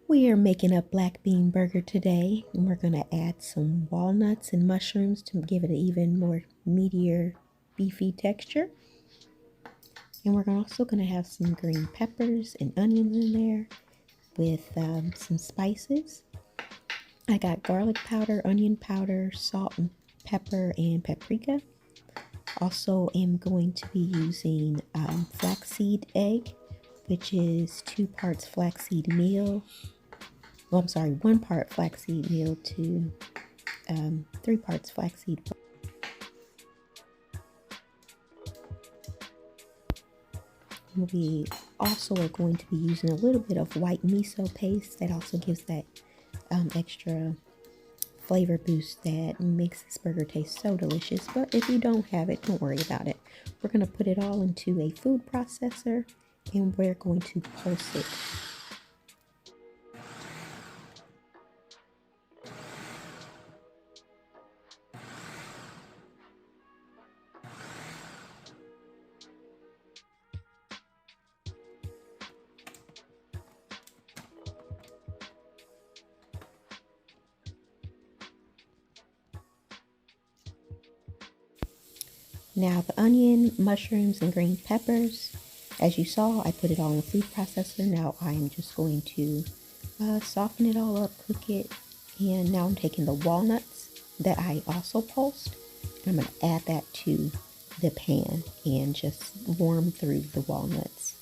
We are making a black bean burger today, and we're going to add some walnuts and mushrooms to give it an even more meatier, beefy texture. And we're also going to have some green peppers and onions in there with some spices. I got garlic powder, onion powder, salt and pepper, and paprika. Also am going to be using flaxseed egg, which is 2 parts flaxseed meal. Well, I'm sorry, 1 part flaxseed meal to 3 parts flaxseed. We also are going to be using a little bit of white miso paste that also gives that extra flavor boost that makes this burger taste so delicious. But if you don't have it, don't worry about it. We're going to put it all into a food processor and we're going to pulse it. Now the onion, mushrooms, and green peppers, as you saw, I put it all in the food processor. Now I am just going to soften it all up, cook it, and now I'm taking the walnuts that I also pulsed. I'm going to add that to the pan and just warm through the walnuts.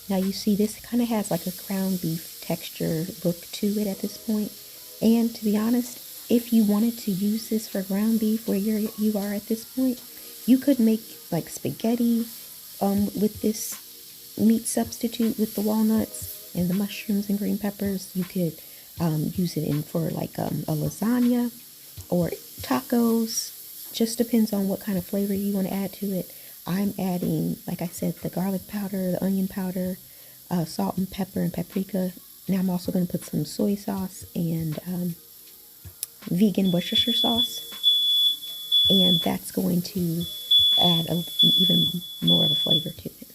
Now you see this kind of has like a ground beef texture look to it at this point. And to be honest, if you wanted to use this for ground beef where you are at this point, you could make like spaghetti with this meat substitute with the walnuts and the mushrooms and green peppers. You could use it in for like a lasagna or tacos. Just depends on what kind of flavor you want to add to it. I'm adding, like I said, the garlic powder, the onion powder, salt and pepper and paprika. Now I'm also going to put some soy sauce and vegan Worcestershire sauce. And that's going to add even more of a flavor to it.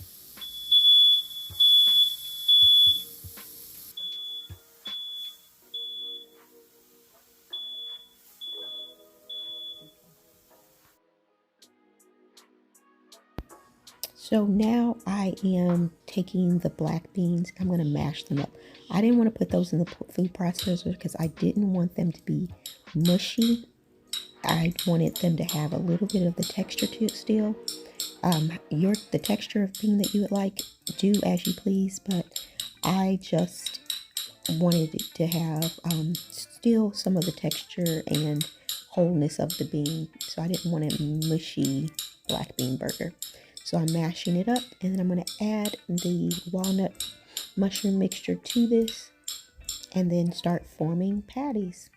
So now I am taking the black beans. I'm going to mash them up. I didn't want to put those in the food processor because I didn't want them to be mushy. I wanted them to have a little bit of the texture to it still. The texture of bean that you would like, do as you please, but I just wanted it to have still some of the texture and wholeness of the bean. So I didn't want a mushy black bean burger. So I'm mashing it up, and then I'm going to add the walnut mushroom mixture to this and then start forming patties.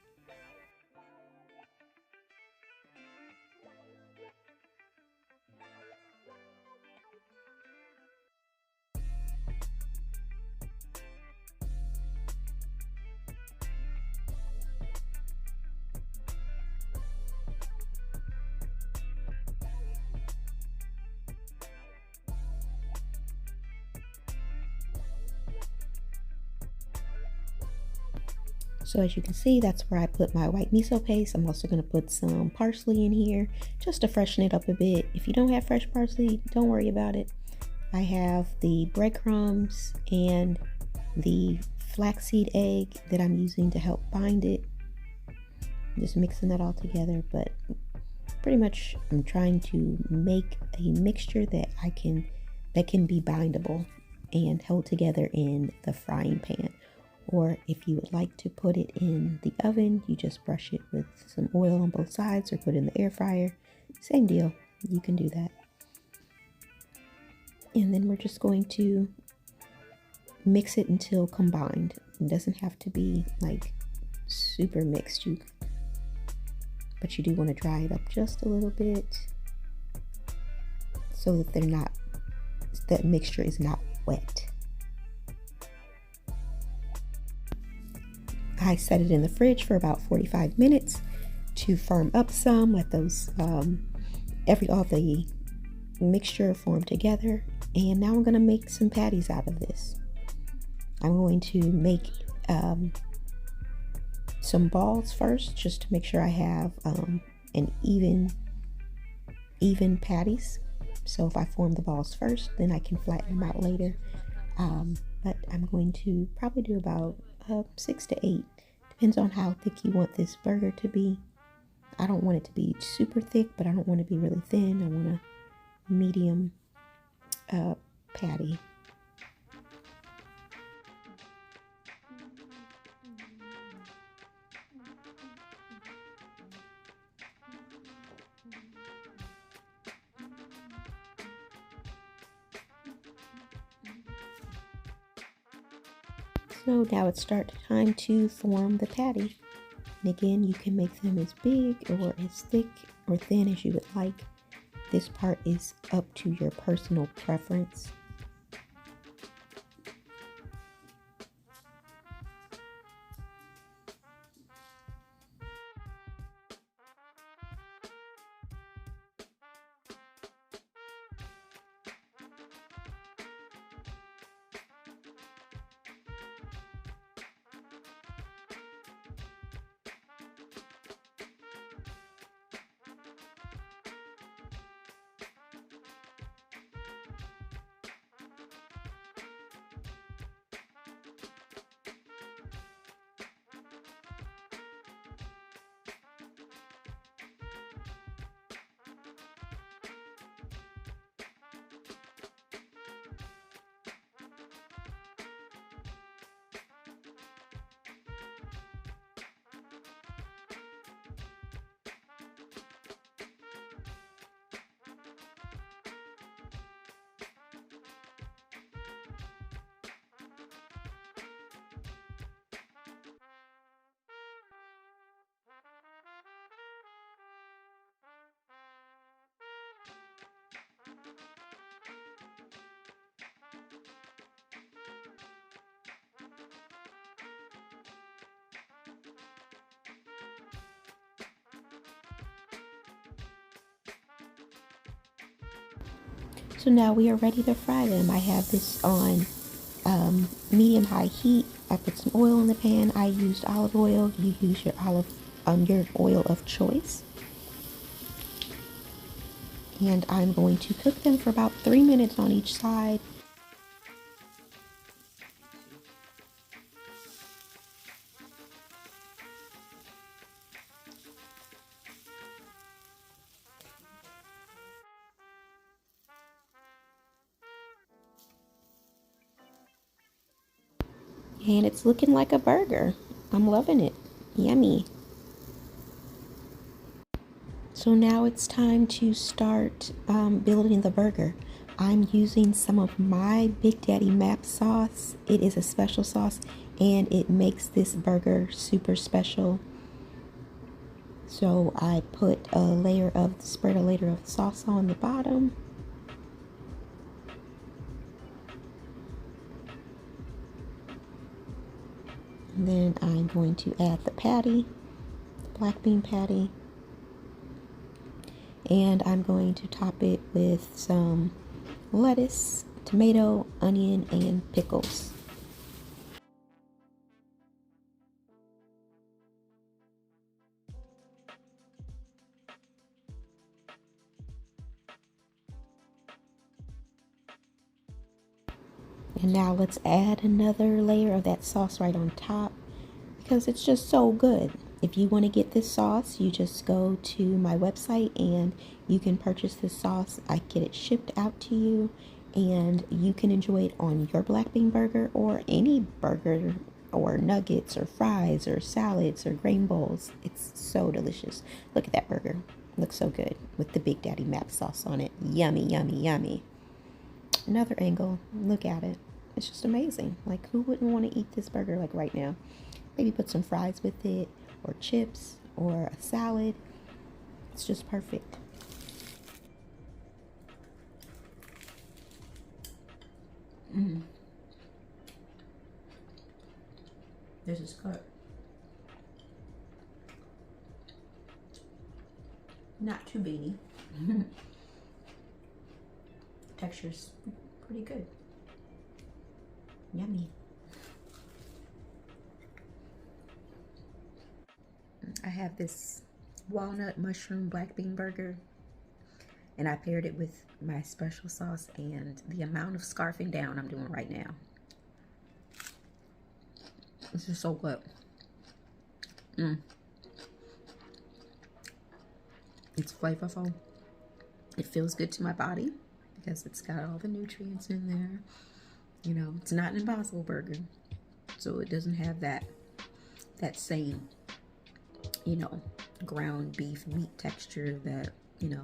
So as you can see, that's where I put my white miso paste. I'm also going to put some parsley in here just to freshen it up a bit. If you don't have fresh parsley, don't worry about it. I have the breadcrumbs and the flaxseed egg that I'm using to help bind it. I'm just mixing that all together, but pretty much I'm trying to make a mixture that can be bindable and held together in the frying pan. Or if you would like to put it in the oven, you just brush it with some oil on both sides or put it in the air fryer. Same deal, you can do that. And then we're just going to mix it until combined. It doesn't have to be like super mixed, but you do want to dry it up just a little bit so that that mixture is not wet. I set it in the fridge for about 45 minutes to firm up some, let those all the mixture formed together. And now I'm going to make some patties out of this. I'm going to make some balls first, just to make sure I have an even patties. So if I form the balls first, then I can flatten them out later. But I'm going to probably do about 6 to 8. Depends on how thick you want this burger to be. I don't want it to be super thick, but I don't want to be really thin. I want a medium patty. So now it's start time to form the patty. And again, you can make them as big or as thick or thin as you would like. This part is up to your personal preference. So now we are ready to fry them. I have this on medium-high heat. I put some oil in the pan. I used olive oil. You use your your oil of choice. And I'm going to cook them for about 3 minutes on each side. And it's looking like a burger. I'm loving it. Yummy. So now it's time to start building the burger. I'm using some of my Big Daddy Mapp sauce. It is a special sauce and it makes this burger super special. So I spread a layer of the sauce on the bottom. And then I'm going to add the patty, the black bean patty. And I'm going to top it with some lettuce, tomato, onion, and pickles. And now let's add another layer of that sauce right on top because it's just so good. If you want to get this sauce, you just go to my website and you can purchase this sauce. I get it shipped out to you and you can enjoy it on your black bean burger or any burger or nuggets or fries or salads or grain bowls. It's so delicious. Look at that burger. Looks so good with the Big Daddy Mapp sauce on it. Yummy, yummy, yummy. Another angle. Look at it. It's just amazing. Like, who wouldn't want to eat this burger like right now? Maybe put some fries with it or chips or a salad. It's just perfect. This is cut. Not too beany. texture's pretty good. Yummy. I have this walnut mushroom black bean burger, and I paired it with my special sauce, and the amount of scarfing down I'm doing right now. This is so good. It's flavorful. It feels good to my body because it's got all the nutrients in there. You know, it's not an Impossible Burger, so it doesn't have that same, you know, ground beef meat texture that, you know,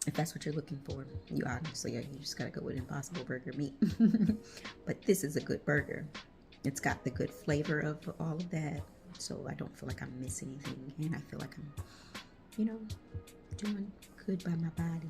if that's what you're looking for, you obviously, you just gotta go with Impossible Burger meat. But this is a good burger. It's got the good flavor of all of that, so I don't feel like I'm missing anything, and I feel like I'm, you know, doing good by my body.